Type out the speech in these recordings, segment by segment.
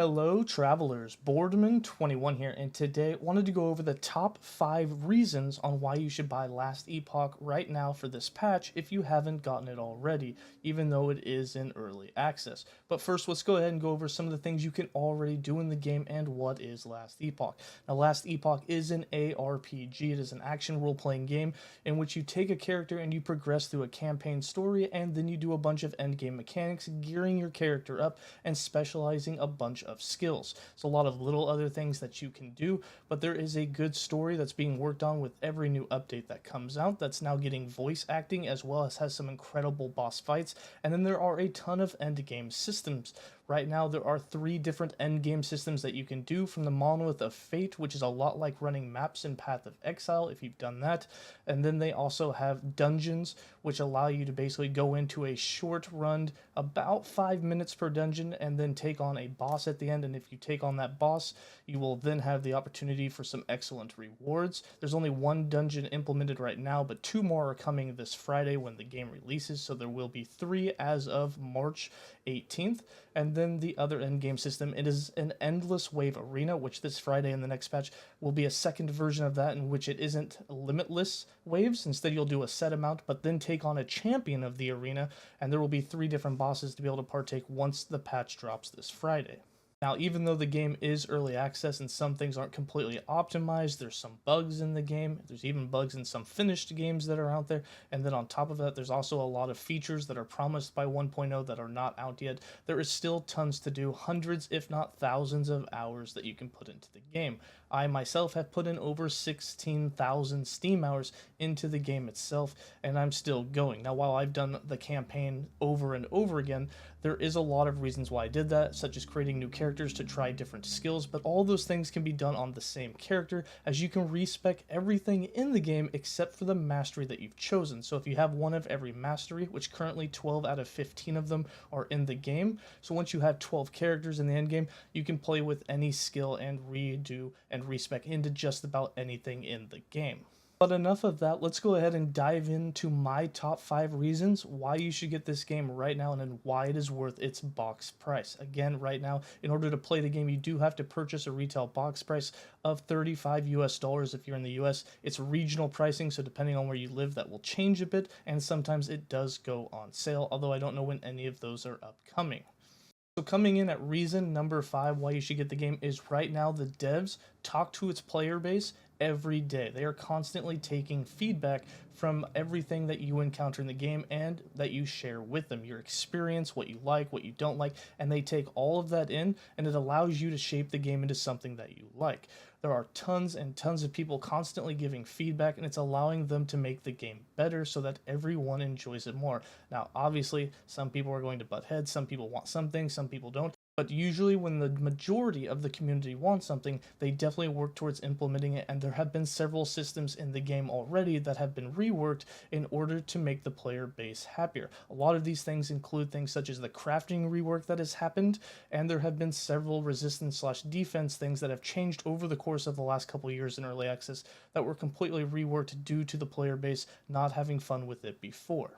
Hello travelers, Boardman21 here, and today wanted to go over the top 5 reasons on why you should buy Last Epoch right now for this patch if you haven't gotten it already, even though it is in early access. But first, let's go ahead and go over some of the things you can already do in the game and what is Last Epoch. Now, Last Epoch is an ARPG. It is an action role-playing game in which you take a character and you progress through a campaign story, and then you do a bunch of endgame mechanics, gearing your character up and specializing a bunch of skills. So a lot of little other things that you can do, but there is a good story that's being worked on with every new update that comes out that's now getting voice acting, as well as has some incredible boss fights. And then there are a ton of endgame systems. Right now there are 3 different endgame systems that you can do, from the Monolith of Fate, which is a lot like running maps in Path of Exile if you've done that. And then they also have dungeons, which allow you to basically go into a short run, about 5 minutes per dungeon, and then take on a boss at the end. And if you take on that boss, you will then have the opportunity for some excellent rewards. There's only 1 dungeon implemented right now, but 2 more are coming this Friday when the game releases, so there will be 3 as of March 18th. And then the other endgame system, it is an endless wave arena, which this Friday in the next patch will be a second version of that, in which it isn't limitless waves. Instead, you'll do a set amount, but then take on a champion of the arena, and there will be 3 different bosses to be able to partake once the patch drops this Friday. Now, even though the game is early access and some things aren't completely optimized, there's some bugs in the game. There's even bugs in some finished games that are out there. And then on top of that, there's also a lot of features that are promised by 1.0 that are not out yet. There is still tons to do, hundreds if not thousands of hours that you can put into the game. I myself have put in over 16,000 Steam hours into the game itself, and I'm still going. Now, while I've done the campaign over and over again, there is a lot of reasons why I did that, such as creating new characters to try different skills, but all those things can be done on the same character, as you can respec everything in the game except for the mastery that you've chosen. So if you have one of every mastery, which currently 12 out of 15 of them are in the game, so once you have 12 characters in the end game, you can play with any skill and redo and respec into just about anything in the game. But enough of that, let's go ahead and dive into my top 5 reasons why you should get this game right now and why it is worth its box price. Again, right now, in order to play the game, you do have to purchase a retail box price of $35 US if you're in the US. It's regional pricing, so depending on where you live, that will change a bit, and sometimes it does go on sale, although I don't know when any of those are upcoming. So coming in at reason number 5 why you should get the game is, right now the devs talk to its player base every day. They are constantly taking feedback from everything that you encounter in the game and that you share with them, your experience, what you like, what you don't like, and they take all of that in, and it allows you to shape the game into something that you like. There are tons and tons of people constantly giving feedback, and it's allowing them to make the game better so that everyone enjoys it more. Now, obviously, some people are going to butt heads, some people want something, some people don't. But usually when the majority of the community wants something, they definitely work towards implementing it, and there have been several systems in the game already that have been reworked in order to make the player base happier. A lot of these things include things such as the crafting rework that has happened, and there have been several resistance/defense things that have changed over the course of the last couple years in early access that were completely reworked due to the player base not having fun with it before.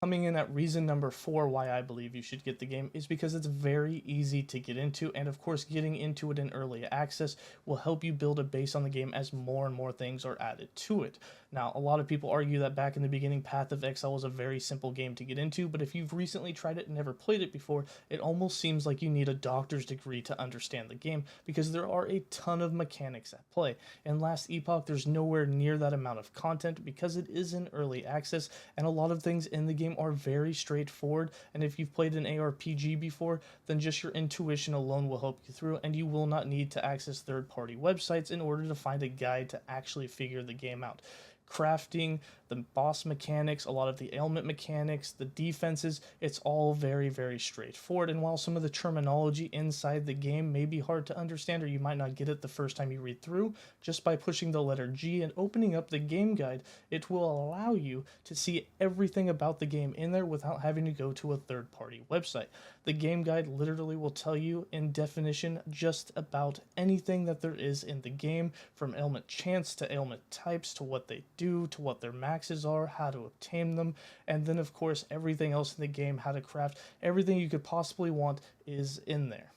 Coming in at reason number 4 why I believe you should get the game is because it's very easy to get into, and of course getting into it in early access will help you build a base on the game as more and more things are added to it. Now, a lot of people argue that back in the beginning, Path of Exile was a very simple game to get into, but if you've recently tried it and never played it before, it almost seems like you need a doctor's degree to understand the game, because there are a ton of mechanics at play. In Last Epoch, there's nowhere near that amount of content because it is in early access, and a lot of things in the game are very straightforward, and if you've played an ARPG before, then just your intuition alone will help you through, and you will not need to access third-party websites in order to find a guide to actually figure the game out. Crafting, the boss mechanics, a lot of the ailment mechanics, the defenses, it's all very, very straightforward. And while some of the terminology inside the game may be hard to understand, or you might not get it the first time you read through, just by pushing the letter G and opening up the game guide, it will allow you to see everything about the game in there without having to go to a third-party website. The game guide literally will tell you in definition just about anything that there is in the game, from ailment chance to ailment types to what they do, to what their maxes are, how to obtain them, and then of course everything else in the game, how to craft, everything you could possibly want is in there.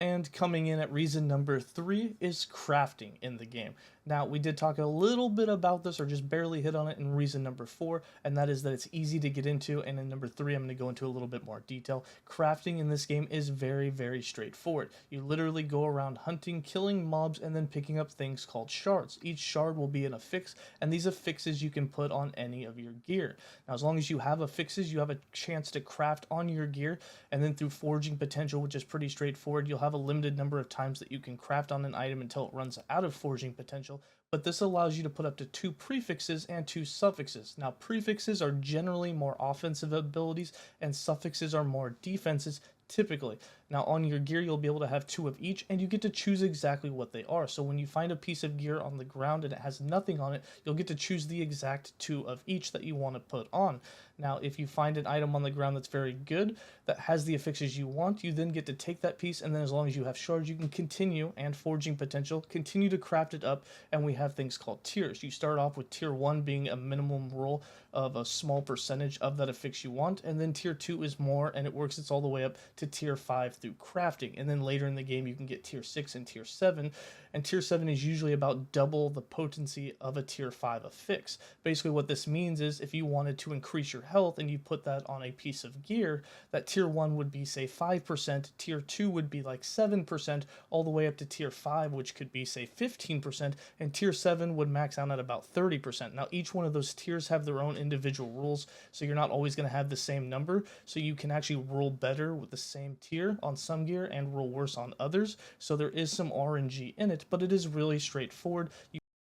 And coming in at reason number 3 is crafting in the game. Now, we did talk a little bit about this, or just barely hit on it in reason number 4, and that is that it's easy to get into, and in number 3, I'm going to go into a little bit more detail. Crafting in this game is very, very straightforward. You literally go around hunting, killing mobs, and then picking up things called shards. Each shard will be an affix, and these affixes you can put on any of your gear. Now, as long as you have affixes, you have a chance to craft on your gear, and then through forging potential, which is pretty straightforward, you'll have a limited number of times that you can craft on an item until it runs out of forging potential, but this allows you to put up to 2 prefixes and 2 suffixes. Now, prefixes are generally more offensive abilities, and suffixes are more defenses typically. Now, on your gear, you'll be able to have 2 of each, and you get to choose exactly what they are. So when you find a piece of gear on the ground and it has nothing on it, you'll get to choose the exact 2 of each that you want to put on. Now, if you find an item on the ground that's very good, that has the affixes you want, you then get to take that piece, and then as long as you have shards, you can continue, and forging potential, continue to craft it up, and we have things called tiers. You start off with tier 1 being a minimum roll of a small percentage of that affix you want, and then tier 2 is more, and it works its all the way up to tier 5 through crafting, and then later in the game you can get tier 6 and tier 7, and tier 7 is usually about double the potency of a tier 5 affix. Basically what this means is if you wanted to increase your health and you put that on a piece of gear, that tier 1 would be say 5%, tier 2 would be like 7%, all the way up to tier 5, which could be say 15%, and tier 7 would max out at about 30%. Now each one of those tiers have their own individual rules, so you're not always going to have the same number, so you can actually roll better with the same tier on some gear and roll worse on others, so there is some RNG in it, but it is really straightforward.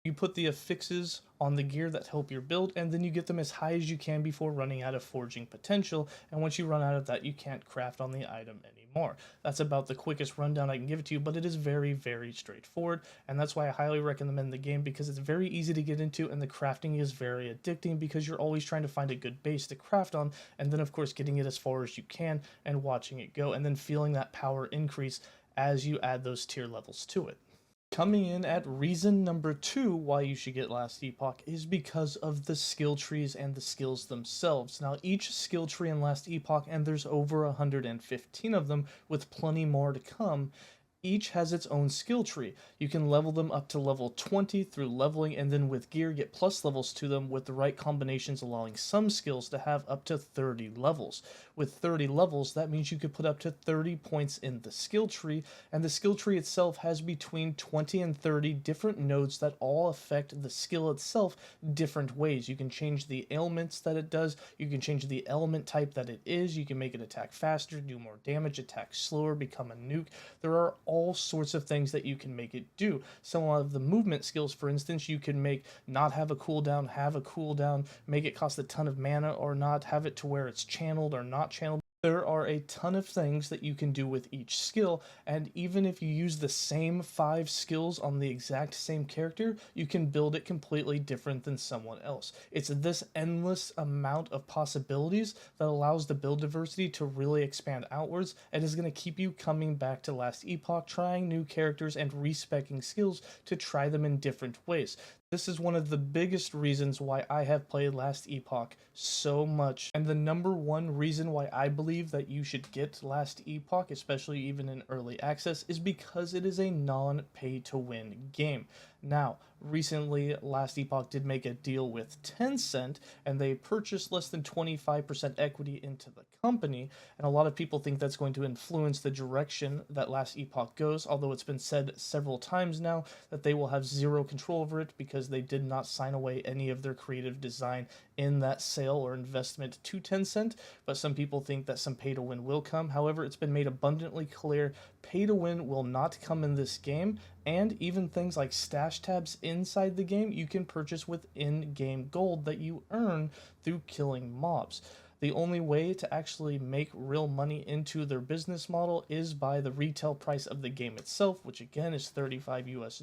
You put the affixes on the gear that help your build, and then you get them as high as you can before running out of forging potential, and once you run out of that, you can't craft on the item anymore. That's about the quickest rundown I can give it to you, but it is very, very straightforward, and that's why I highly recommend the game, because it's very easy to get into, and the crafting is very addicting, because you're always trying to find a good base to craft on, and then of course getting it as far as you can, and watching it go, and then feeling that power increase as you add those tier levels to it. Coming in at reason number 2 why you should get Last Epoch is because of the skill trees and the skills themselves. Now, each skill tree in Last Epoch, and there's over 115 of them, with plenty more to come, each has its own skill tree. You can level them up to level 20 through leveling, and then with gear get plus levels to them with the right combinations, allowing some skills to have up to 30 levels. With 30 levels, that means you could put up to 30 points in the skill tree, and the skill tree itself has between 20 and 30 different nodes that all affect the skill itself different ways. You can change the ailments that it does, you can change the element type that it is, you can make it attack faster, do more damage, attack slower, become a nuke. There are all sorts of things that you can make it do. Some of the movement skills, for instance, you can make not have a cooldown, have a cooldown, make it cost a ton of mana or not, have it to where it's channeled or not channeled. There are a ton of things that you can do with each skill, and even if you use the same 5 skills on the exact same character, you can build it completely different than someone else. It's this endless amount of possibilities that allows the build diversity to really expand outwards, and is going to keep you coming back to Last Epoch, trying new characters and respeccing skills to try them in different ways. This is one of the biggest reasons why I have played Last Epoch so much, and the number 1 reason why I believe that you should get Last Epoch, especially even in early access, is because it is a non-pay-to-win game. Now, recently, Last Epoch did make a deal with Tencent, and they purchased less than 25% equity into the company, and a lot of people think that's going to influence the direction that Last Epoch goes, although it's been said several times now that they will have zero control over it because they did not sign away any of their creative design in that sale or investment to Tencent, but some people think that some pay-to-win will come. However, it's been made abundantly clear pay-to-win will not come in this game, and even things like stash tabs inside the game you can purchase with in-game gold that you earn through killing mobs. The only way to actually make real money into their business model is by the retail price of the game itself, which again is $35 US,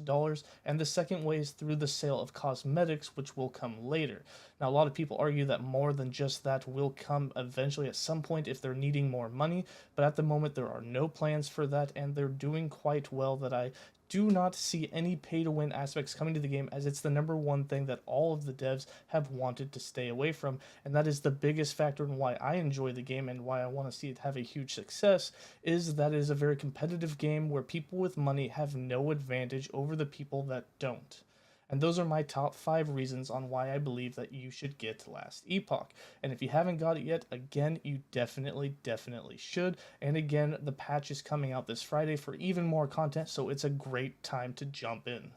and the second way is through the sale of cosmetics, which will come later. Now, a lot of people argue that more than just that will come eventually at some point if they're needing more money, but at the moment there are no plans for that, and they're doing quite well that I do not see any pay to win aspects coming to the game, as it's the #1 thing that all of the devs have wanted to stay away from. And that is the biggest factor in why I enjoy the game and why I want to see it have a huge success, is that it is a very competitive game where people with money have no advantage over the people that don't. And those are my top 5 reasons on why I believe that you should get Last Epoch. And if you haven't got it yet, again, you definitely should. And again, the patch is coming out this Friday for even more content, so it's a great time to jump in.